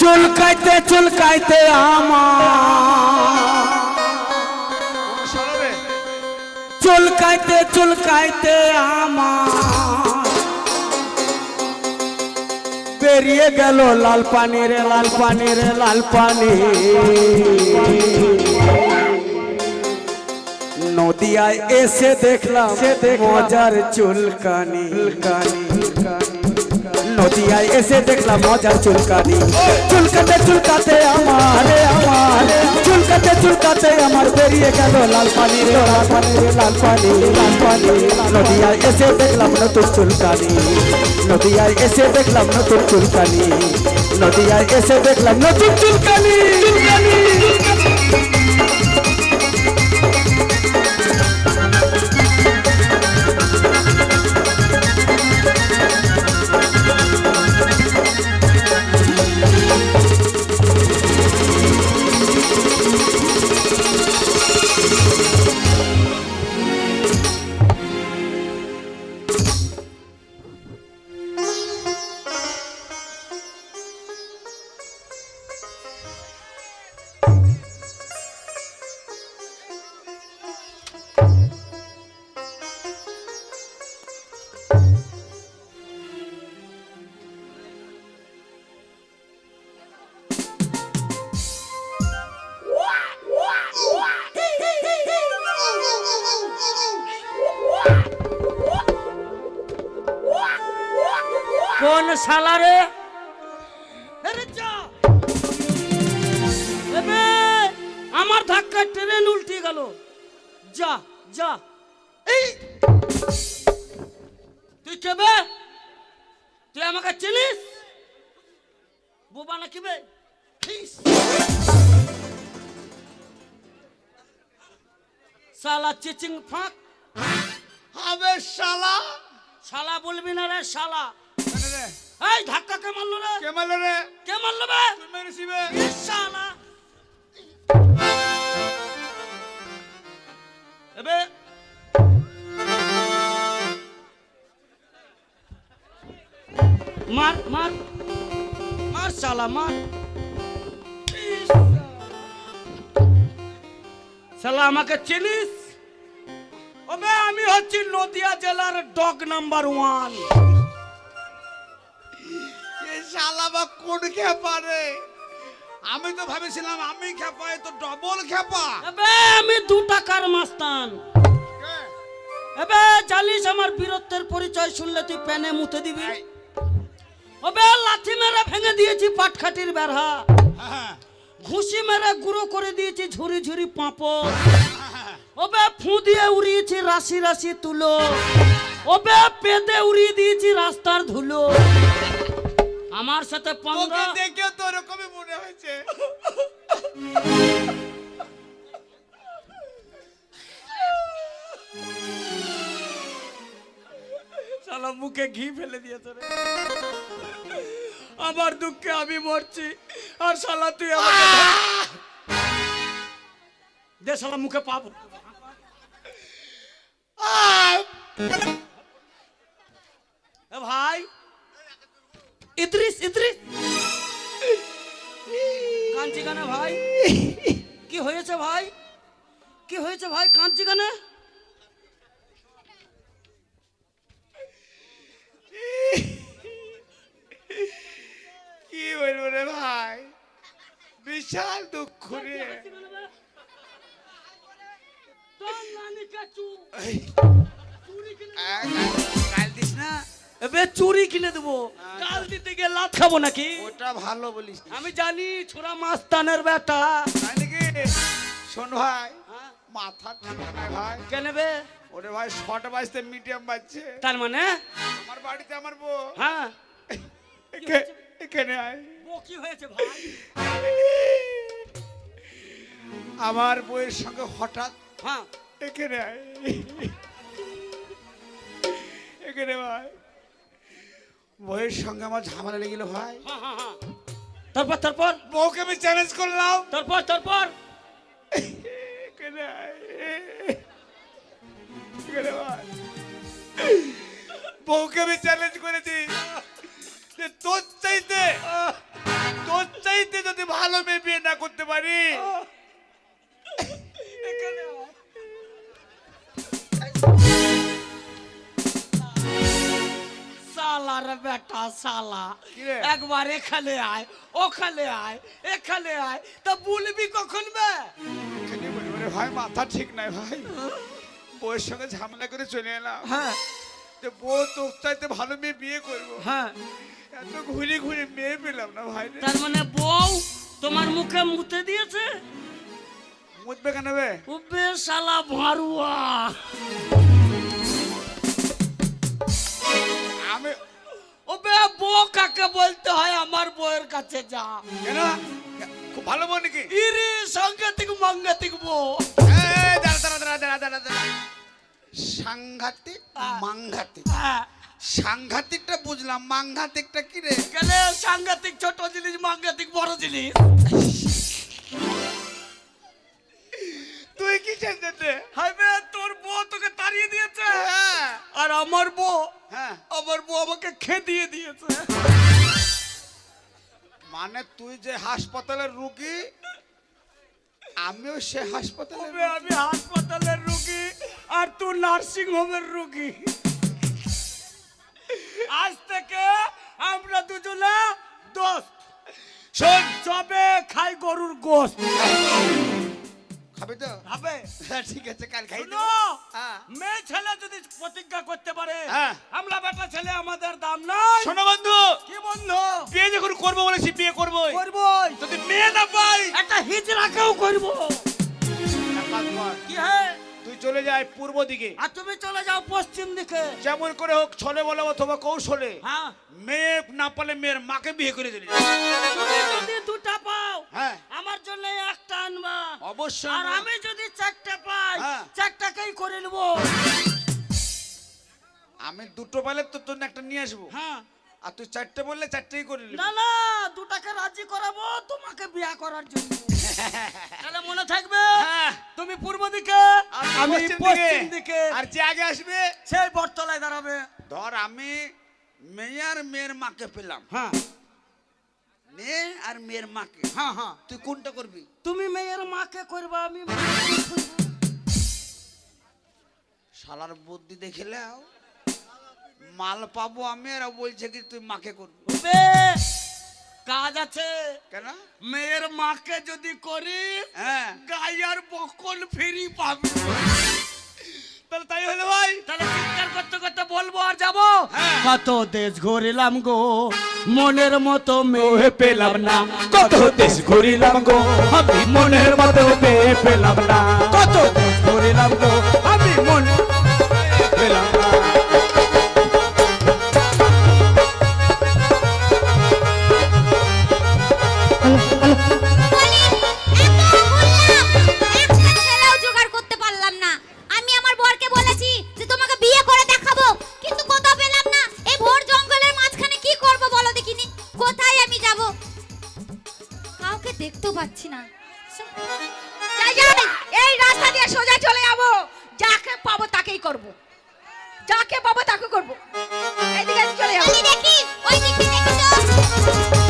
চুলকাইতে আমার চুলকাইতে আমার বেরিয়ে গেল লাল পানি রে লাল পানি নদিয়ায় এসে দেখলাম মজার চুলকানি নদিয়ায় এসে দেখলাম মজার চুলকানি চুলকাতে আমার চুলকাতে আমার বেরিয়ে গেল লাল পানি রে লাল পানি নদিয়ায় এসে দেখলাম নতুন চুলকানি নদিয়ায় এসে দেখলাম নতুন চুলকানি নদিয়ায় এসে দেখলাম নতুন চুলকানি কোন শালা রে আমার ধাক্কা ট্রেন উল্টে গেল যা এই তুই কেবে তুই আমাকে চিনিস বোবা না কেবে শালা চিচিং ফাঁক হবে শালা বলবি না রে শালা এই ধাক্কা কে মারলো রে কে মারলো বে তুই মেরেছি বে শালা এবে মার শালা মার শালা আমাকে চিনিস ওবে আমি হচ্ছি নদিয়া জেলার ডগ নাম্বার 1 শালা বা কোন খেপা রে আমি তো ভাবেছিলাম আমি খেপা এ তো ডবল খেপা এবে আমি 2 টাকার মাস্তান এবে জানিস আমার বীরত্বের পরিচয় শুনলে তুই প্যানে মুতে দিবি ওবে লাঠি মেরে ভেঙে দিয়েছি পাটখাটির বেড়া ঘুষি মেরে গুঁড়ো করে দিয়েছি ঝুরি পাঁপড় ওবে ফু দিয়ে উড়িয়েছি রাশি তুলো ওবে পেদে উড়িয়ে দিয়েছি রাস্তার ধুলো আমার সাথে পঙ্গা দেখে তো এরকমই মনে হয়েছে শালা মুখে ঘি ফেলে দিয়েছে রে আমার দুঃখে আমি মরছি আর শালা তুই আমাকে দে শালা মুখে পাবো এ ভাই ইদ্রিস কাঁদছি কেন ভাই কি হয়েছে ভাই কাঁদছি কেন কি বলবো রে ভাই বিশাল দুঃখ রে কাল দিস না এবে চুরি কিনে দেবো কাল দিতে গিয়ে লাত খাবো নাকি ওটা ভালো বলিস আমি জানি ছোড়া মাস্তানের বেটা তাই নাকি শোন ভাই মাথা ঠিক নাই ভাই কেন বে ওরে ভাই শর্ট বাজতে মিডিয়াম বাজছে তার মানে আমার বাড়িতে আমার বউ হ্যাঁ এখানে আয় ও কি হয়েছে ভাই আমার বউয়ের সঙ্গে হঠাৎ হ্যাঁ এখানে আয় এখানে ভাই বউয়ের সঙ্গে আমার ঝামেলা লেগেল ভাই হ্যাঁ তারপর বউকে আমি চ্যালেঞ্জ করলাম তারপর এখানে আয় এখানে ভাই বউকে আমি চ্যালেঞ্জ করেছি যে তোর চাইতে ভালো মেয়ে বিয়ে না করতে পারি? এখানে আয়। সালা রে বেটা সালা, কি রে? একবার এখানে আয়, ওখানে আয়, এখানে আয়, তা বলবি কখন বে? এখানে বলি, ওরে ভাই মাথা ঠিক নাই ভাই, বউয়ের সঙ্গে ঝামেলা করে চলে এলাম। হ্যাঁ যে বউ তোর চাইতে ভালো মেয়ে বিয়ে করবো, হ্যাঁ, এত ঘুরে ঘুরে মেয়ে পেলাম না ভাই রে। তার মানে বউ তোমার মুখে মুতে দিয়েছে? মুতবে কেন বে? উবে শালা ভারুয়া। আমি ওবে বউ কাকে বলতে হয়? আমার বউয়ের কাছে যা। কেন? খুব ভালো বউ নাকি? ইরে সাংঘাতিক মাঙ্গাতিক বউ। এই, দাঁড়া দাঁড়া দাঁড়া দাঁড়া দাঁড়া দাঁড়া। সাংঘাতিক মাংঘাতিক, হ্যাঁ, সাংঘাতিকটা বুঝলাম, মাংঘাতিকটা কি রে? গেলে সাংঘাতিক ছোট জিনিস, মাঙ্গাতিক বড় জিনিস। তুই কি জানতে? হাইবে তোর বউ তোকে তাড়িয়ে দিয়েছে, হ্যাঁ আর আমার বউ, হ্যাঁ, আমার বউ আমাকে খেদিয়ে দিয়েছে। মানে তুই যে হাসপাতালের রুগী, আমিও সে হাসপাতালের ওবে আমি হাসপাতালের রোগী আর তুই নার্সিং হোমের রোগী। আজ থেকে আমরা দুজনে দোস্ত। শোন, চবে খাই গরুর গোশত। খাবি তো? হবে? হ্যাঁ ঠিক আছে, কাল খাই শুনো, হ্যাঁ। মেয়ে ছেলে যদি প্রতিজ্ঞা করতে পারে, হ্যাঁ। আমরা বেটা ছেলে আমাদের দাম নাই। শোনো বন্ধু, কি বন্ধু? বিয়ে যখন করবো বলেছি বিয়ে করবো, করবই, যদি মেয়ে না পাই একটা হিজড়াকেও করব। এক কাজ কর, কি হ্যাঁ? তুই চলে যাই পূর্ব দিকে, আর তুমি চলে যাও পশ্চিম দিকে। যেমন করে হোক ছলে বলে অথবা কৌশলে হ্যাঁ, মেয়ে না পালে মেয়ের মাকে বিয়ে করে দিলি। তুমি যদি দুটা পাও, হ্যাঁ আমার জন্য একটা আনবা। অবশ্যই আর আনবো। আমি যদি চারটা পাই, হ্যাঁ। চারটাকেই করে নেব। আমি দুটো পাইলে তোর জন্য একটা নিয়ে আসবো, হ্যাঁ, আর তুই চারটে বললে চারটেই করে নিবি। না না, দুটাকে রাজি করাবো তোমাকে বিয়া করার জন্য। তাহলে মনে থাকবে, হ্যাঁ। তুমি পূর্ব দিকে, আর আমি পশ্চিম দিকে। আর যে আগে আসবে সেই বটতলায় দাঁড়াবে। ধর আমি মেয়ে আর মেয়ের মাকে পেলাম, হ্যাঁ মেয়ে আর মেয়ের মাকে, হ্যাঁ হ্যাঁ, তুই কোনটা করবি? তুমি মেয়ের মাকে করবা, আমি মেয়েকে করবো। শালার বুদ্ধি দেখিলেও মাল পাবো আমি, আর ও বলছে কি তুই মাকে করবি। বে, কাজ আছে। কেন? মেয়ের মাকে যদি করি, হ্যাঁ গাইয়ার বকল ফ্রি পাবি। তাহলে তাই হলো ভাই। তাহলে চিৎকার করতে করতে বলবো আর যাবো। হ্যাঁ। কত দেশ ঘুরিলাম গো, মনের মতো মেয়ে পেলাম না। কত দেশ ঘুরিলাম গো, আমি মনের মতো পেয়ে পেলাম না। কত দেশ ঘুরিলাম গো, আমি মনে পেলাম না। দেখতেও পাচ্ছি না। যাই যাই, এই রাস্তা দিয়ে সোজা চলে যাবো, যাকে পাবো তাকেই করব, যাকে পাবো তাকে করব। এইদিকে চলে যাবো। দেখি ওই দিকে দেখি তো।